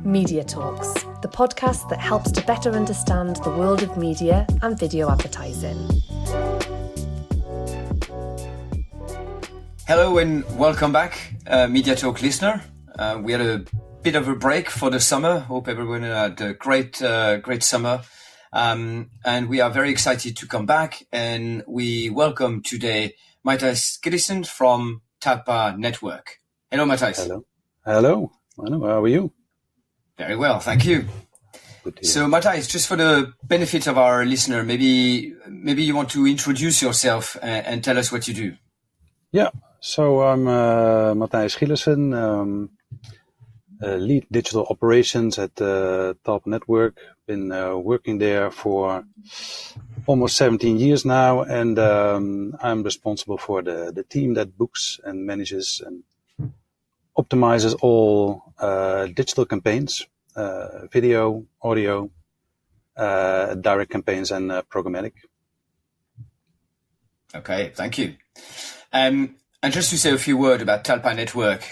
Media Talks, the podcast that helps to better understand the world of media and video advertising. Hello and welcome back, Media Talk listener. We had a bit of a break for the summer. Hope everyone had a great summer. And we are very excited to come back. And we welcome today Mathijs Gilissen from Talpa Network. Hello, Mathijs. Hello. How are you? Very well, thank you. Good to hear. So, Mathijs, just for the benefit of our listener, maybe you want to introduce yourself and tell us what you do. Yeah. So I'm Mathijs Gilissen, lead digital operations at Talpa Network. Been working there for almost 17 years now, and I'm responsible for the team that books and manages and optimizes all digital campaigns, video, audio, direct campaigns, and programmatic. Okay, thank you. And just to say a few words about Talpa Network,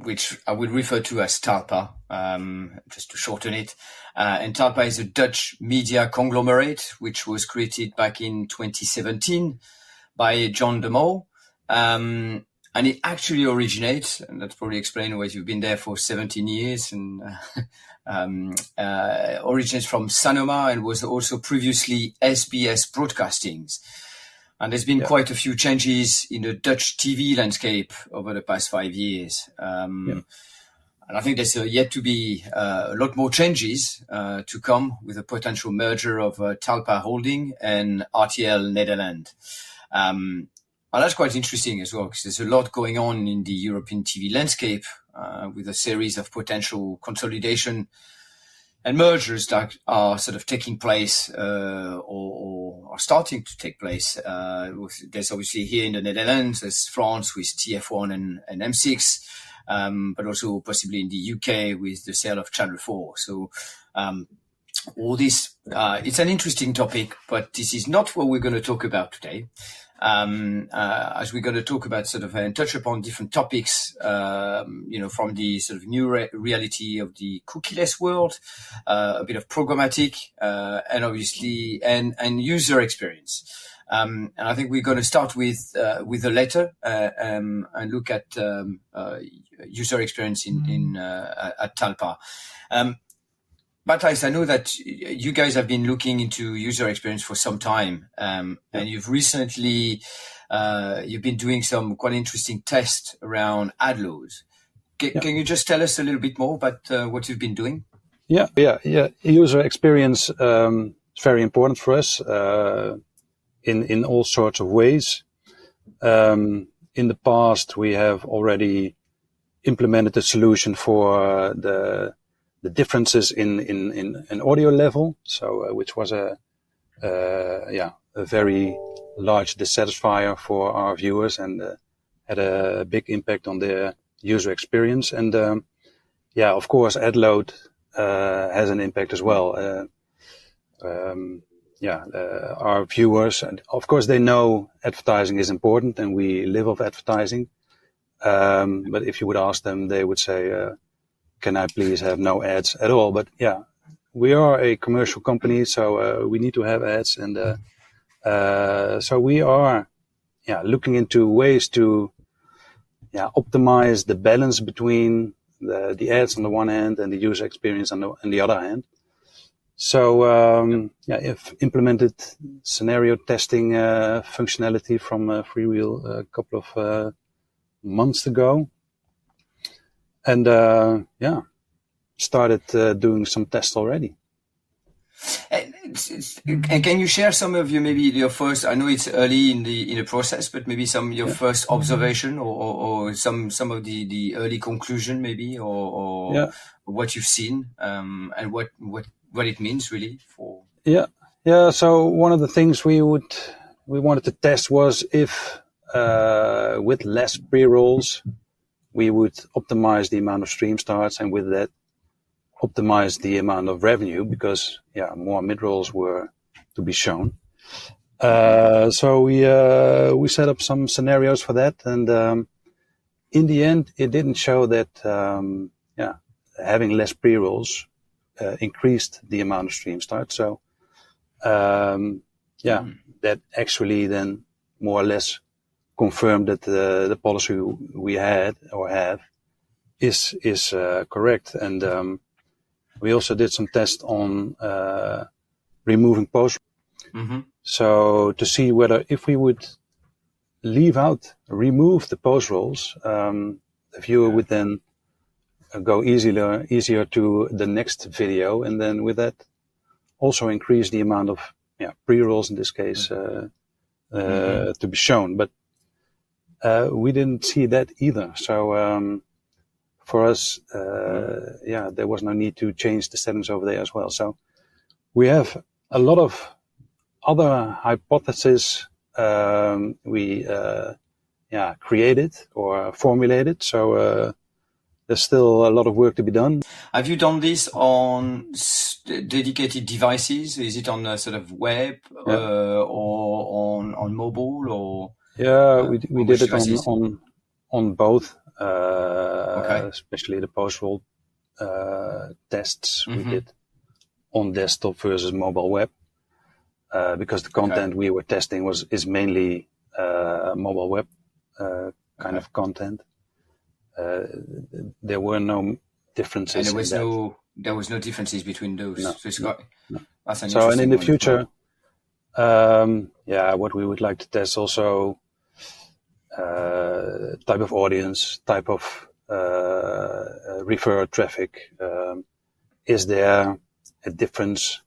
which I will refer to as Talpa, just to shorten it. And Talpa is a Dutch media conglomerate, which was created back in 2017 by John de Mol. And it actually originates, and that's probably explain why you've been there for 17 years, and originates from Sanoma and was also previously SBS Broadcastings. And there's been quite a few changes in the Dutch TV landscape over the past 5 years. And I think there's yet to be a lot more changes to come with a potential merger of Talpa Holding and RTL Nederland. And that's quite interesting as well, because there's a lot going on in the European TV landscape with a series of potential consolidation and mergers that are sort of taking place or are starting to take place. There's obviously here in the Netherlands, there's France with TF1 and M6, but also possibly in the UK with the sale of Channel 4. So all this, it's an interesting topic, but this is not what we're going to talk about today. As we're going to talk about sort of and touch upon different topics, from the sort of new reality of the cookieless world, a bit of programmatic, and obviously, and user experience. And I think we're going to start with the latter, and look at, user experience at Talpa. Mathijs, I know that you guys have been looking into user experience for some time, and you've recently you've been doing some quite interesting tests around ad loads. Can you just tell us a little bit more about what you've been doing? Yeah. User experience is very important for us in all sorts of ways. In the past, we have already implemented a solution for the differences in audio level, so which was a very large dissatisfier for our viewers and had a big impact on their user experience. And of course, ad load has an impact as well. Our viewers, and of course, they know advertising is important, and we live off advertising. But if you would ask them, they would say, can I please have no ads at all? But we are a commercial company, so we need to have ads. And so we are looking into ways to optimize the balance between the ads on the one hand and the user experience on the other hand. So if implemented scenario testing functionality from Freewheel a couple of months ago. And started doing some tests already. And can you share some of your first? I know it's early in the process, but maybe some of your first observation or some of the early conclusion, maybe, or what you've seen, and what it means really for. Yeah. So one of the things we wanted to test was if with less pre-rolls, we would optimize the amount of stream starts, and with that, optimize the amount of revenue, because more mid-rolls were to be shown. So we set up some scenarios for that, and in the end, it didn't show that having less pre-rolls increased the amount of stream starts. So, that actually then more or less confirmed that the policy we had or have is correct. And we also did some tests on removing post. Mm-hmm. So to see whether if we would remove the post rolls, the viewer would then go easier to the next video, and then with that also increase the amount of pre-rolls in this case to be shown. But we didn't see that either. So for us, there was no need to change the settings over there as well. So we have a lot of other hypotheses we created or formulated. So there's still a lot of work to be done. Have you done this on dedicated devices? Is it on a sort of web or on mobile or? Yeah, we did it on both, especially the post-roll tests we did on desktop versus mobile web, because the content we were testing is mainly mobile web kind of content. There were no differences. And there was no differences between those. No, That's an so, and in the one future, what we would like to test also type of audience, type of refer traffic. Is there a difference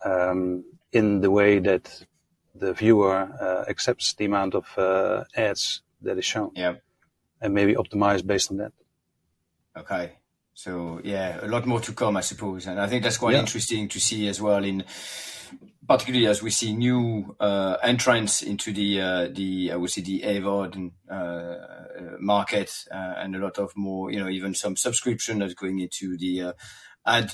in the way that the viewer accepts the amount of ads that is shown? Yeah. And maybe optimize based on that. Okay. So a lot more to come, I suppose. And I think that's quite interesting to see as well, particularly as we see new entrants into the I would say the AVOD market, and a lot of more, even some subscription that's going into the ad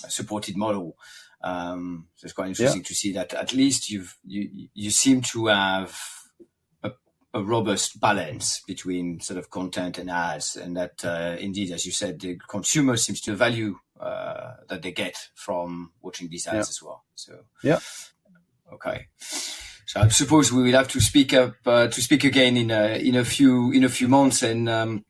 supported model. So it's quite interesting to see that at least you seem to have a robust balance between sort of content and ads, and that indeed, as you said, the consumer seems to value that they get from watching these ads as well. So okay. So I suppose we will have to speak again in a few months and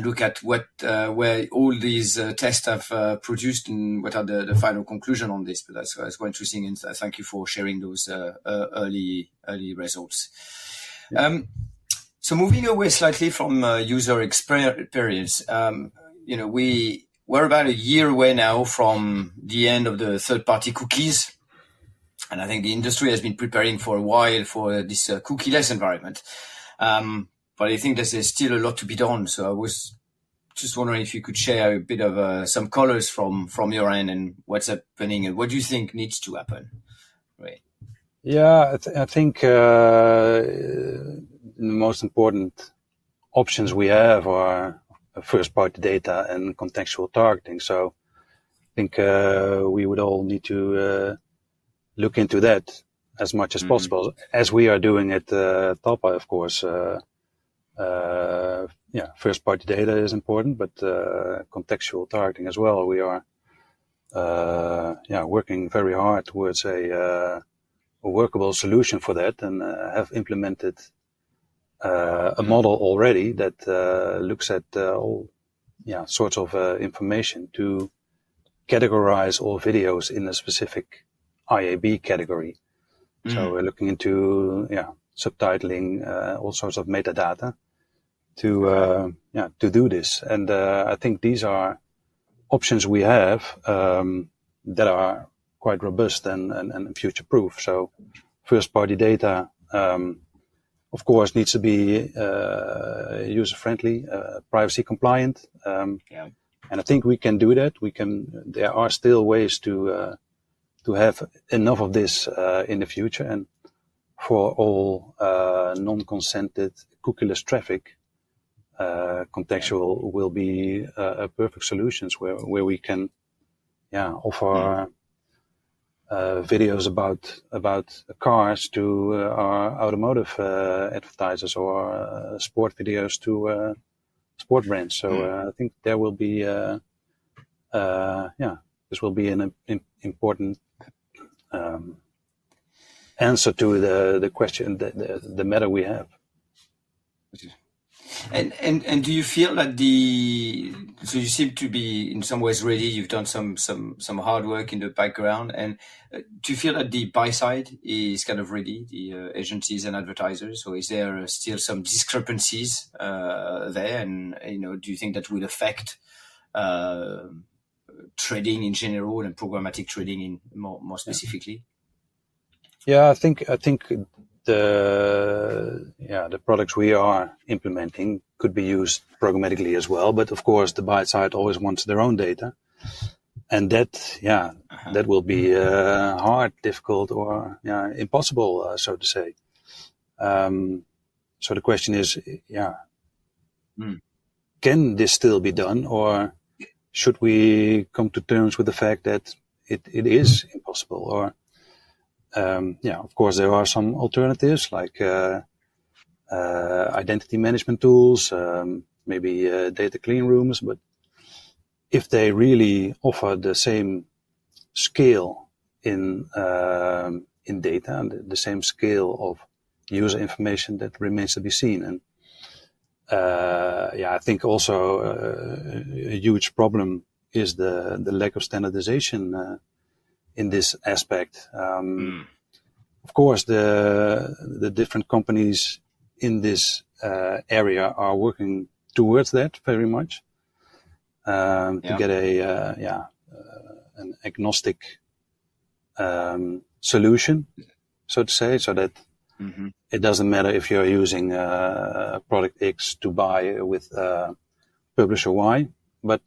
look at where all these tests have produced and what are the final conclusion on this. But that's quite interesting, and thank you for sharing those early results. So moving away slightly from user experience, we're about a year away now from the end of the third-party cookies, and I think the industry has been preparing for a while for this cookieless environment. But I think there's still a lot to be done. So I was just wondering if you could share a bit of some colors from your end and what's happening and what do you think needs to happen. Right. Yeah, I think the most important options we have are first-party data and contextual targeting. So I think we would all need to look into that as much as possible, as we are doing at Talpa, of course. First-party data is important, but contextual targeting as well. We are working very hard towards a workable solution for that, and have implemented a model already that looks at all sorts of information to categorize all videos in a specific IAB category. So we're looking into subtitling, all sorts of metadata to do this. And I think these are options we have that are quite robust and future-proof. So first-party data, of course, needs to be user-friendly, privacy-compliant. And I think we can do that. There are still ways to have enough of this in the future. And for all non-consented cookieless traffic, contextual will be a perfect solution where we can offer videos about cars to our automotive advertisers, or sport videos to sport brands. So I think there will be, this will be an important answer to the question, the matter we have. And do you feel that so you seem to be in some ways ready? You've done some hard work in the background, and do you feel that the buy side is kind of ready, the agencies and advertisers, or is there still some discrepancies there? And do you think that will affect trading in general and programmatic trading in more specifically? Yeah, I think the products we are implementing could be used programmatically as well. But of course, the buy side always wants their own data, and that will be hard, difficult, or impossible, so to say. So the question is, can this still be done, or should we come to terms with the fact that it is impossible? Or of course, there are some alternatives like identity management tools, maybe data clean rooms. But if they really offer the same scale in data and the same scale of user information, that remains to be seen. And I think also a huge problem is the lack of standardization in this aspect. Of course, the different companies in this area are working towards that very much to get an agnostic solution, so to say, so that it doesn't matter if you're using product X to buy with publisher Y, but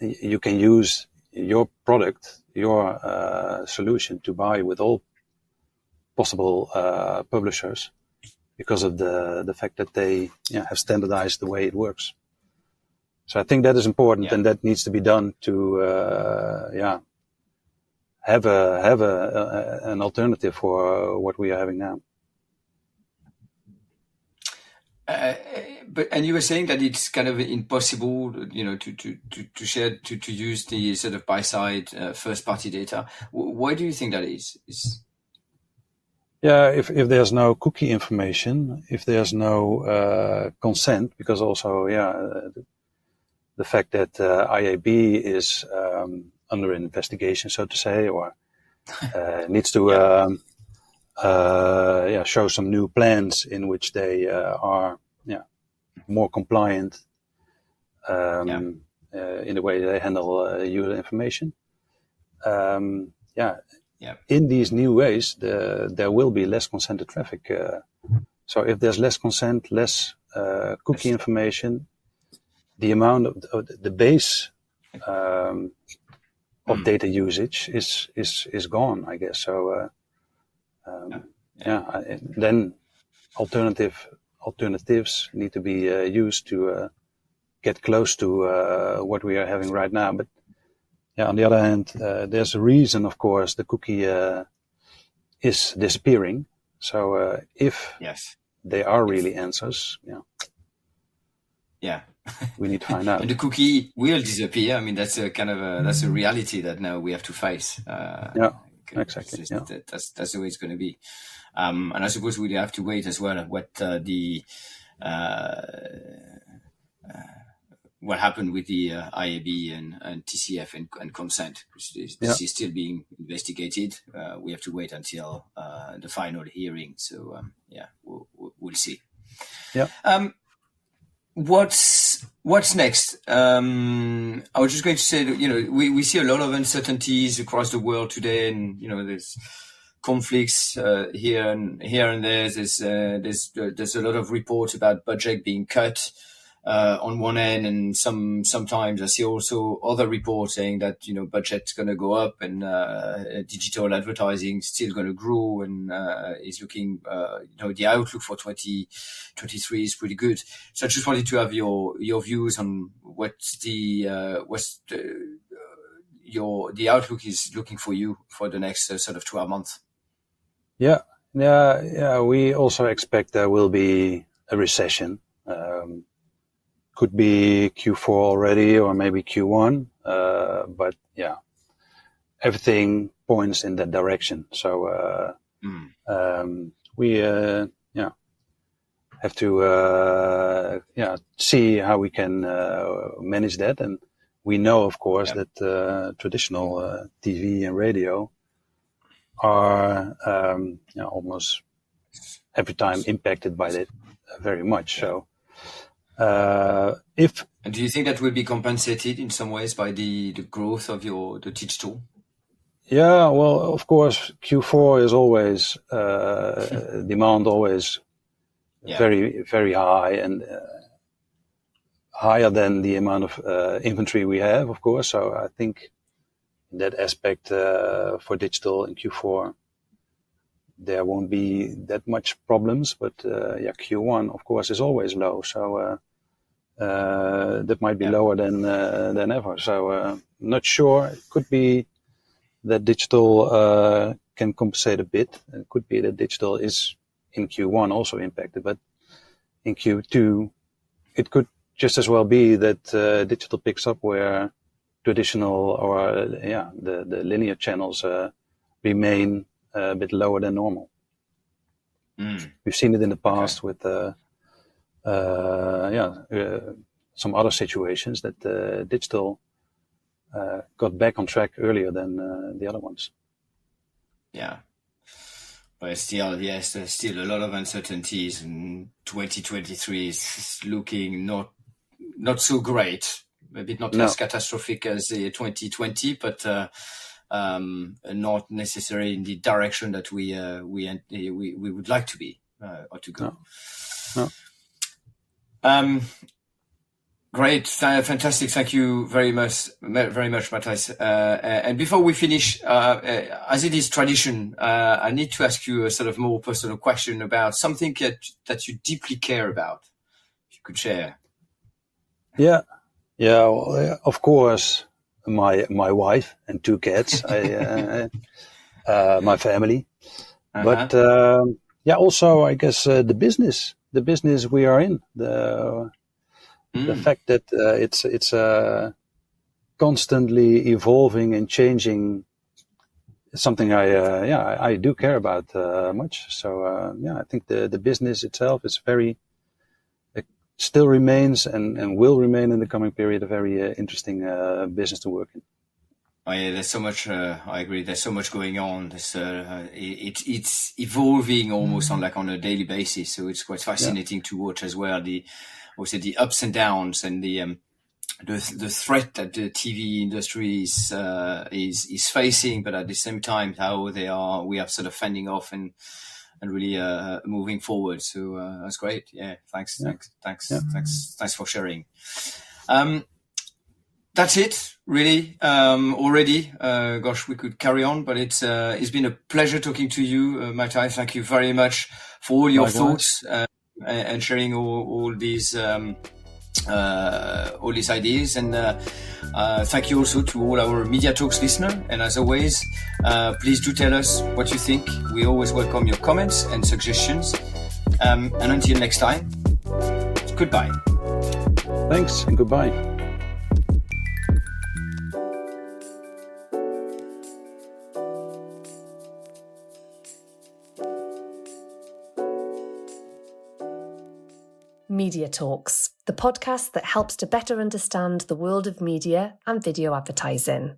you can use your product, your solution to buy with all possible publishers because of the fact that they have standardized the way it works. So I think that is important, and that needs to be done to have an alternative for what we are having now. And you were saying that it's kind of impossible, to share, to use the sort of buy side first party data. Why do you think that is? If there's no cookie information, if there's no consent, because also the fact that IAB is under investigation, so to say, or needs to show some new plans in which they are more compliant in the way they handle user information. In these new ways, there will be less consented traffic. So if there's less consent, less cookie information, the amount of the base of data usage is gone, I guess. So then alternatives need to be used to get close to what we are having right now. But on the other hand, there's a reason, of course, the cookie is disappearing. So if they are really answers, we need to find out. And the cookie will disappear. I mean, that's a kind of that's a reality that now we have to face. Exactly. That's the way it's going to be. And I suppose we have to wait as well what what happened with the IAB and TCF and consent. This is still being investigated. We have to wait until the final hearing. So we'll see. What's next? I was just going to say that, we see a lot of uncertainties across the world today, and there's conflicts here and there. There's a lot of reports about budget being cut on one end, and sometimes I see also other reports saying that budget's going to go up, and digital advertising still going to grow, and is looking the outlook for 2023 is pretty good. So I just wanted to have your views on what the outlook is looking for you for the next sort of 12 months. We also expect there will be a recession. Could be Q4 already, or maybe Q1. But yeah, everything points in that direction. So we have to see how we can manage that. And we know, of course, that traditional TV and radio are almost every time impacted by that very much. So and do you think that will be compensated in some ways by the growth of the digital? Yeah, well, of course, Q4 is always demand always very, very high, and higher than the amount of inventory we have, of course. So I think in that aspect for digital in Q4, there won't be that much problems. But Q1, of course, is always low. So that might be lower than ever. So not sure. It could be that digital can compensate a bit. It could be that digital is in Q1 also impacted, but in Q2 it could just as well be that digital picks up where traditional or the linear channels remain a bit lower than normal. We've seen it in the past with some other situations that digital got back on track earlier than the other ones. Yeah. But still, yes, there's still a lot of uncertainties, and 2023 is looking not so great. Maybe not as catastrophic as 2020, but not necessarily in the direction that we would like to be or to go. No. Great, fantastic. Thank you very much, Mathijs. And before we finish, as it is tradition, I need to ask you a sort of more personal question about something that you deeply care about. If you could share. Yeah. Well, of course, my wife and 2 cats, my family, but also I guess the business we are in, the fact that it's constantly evolving and changing is something I do care about much. So I think the business itself is still remains and will remain in the coming period a very interesting business to work in. Oh yeah, there's so much. I agree. There's so much going on. It's evolving almost on a daily basis. So it's quite fascinating to watch as well. The ups and downs and the threat that the TV industry is facing, but at the same time how we are sort of fending off and really moving forward. So that's great. Yeah, thanks for sharing. That's it, really. Already, gosh, we could carry on, but it's been a pleasure talking to you, Mathijs. Thank you very much for all your thoughts and sharing all these ideas. And thank you also to all our Media Talks listeners. And as always, please do tell us what you think. We always welcome your comments and suggestions. And until next time, goodbye. Thanks and goodbye. Media Talks, the podcast that helps to better understand the world of media and video advertising.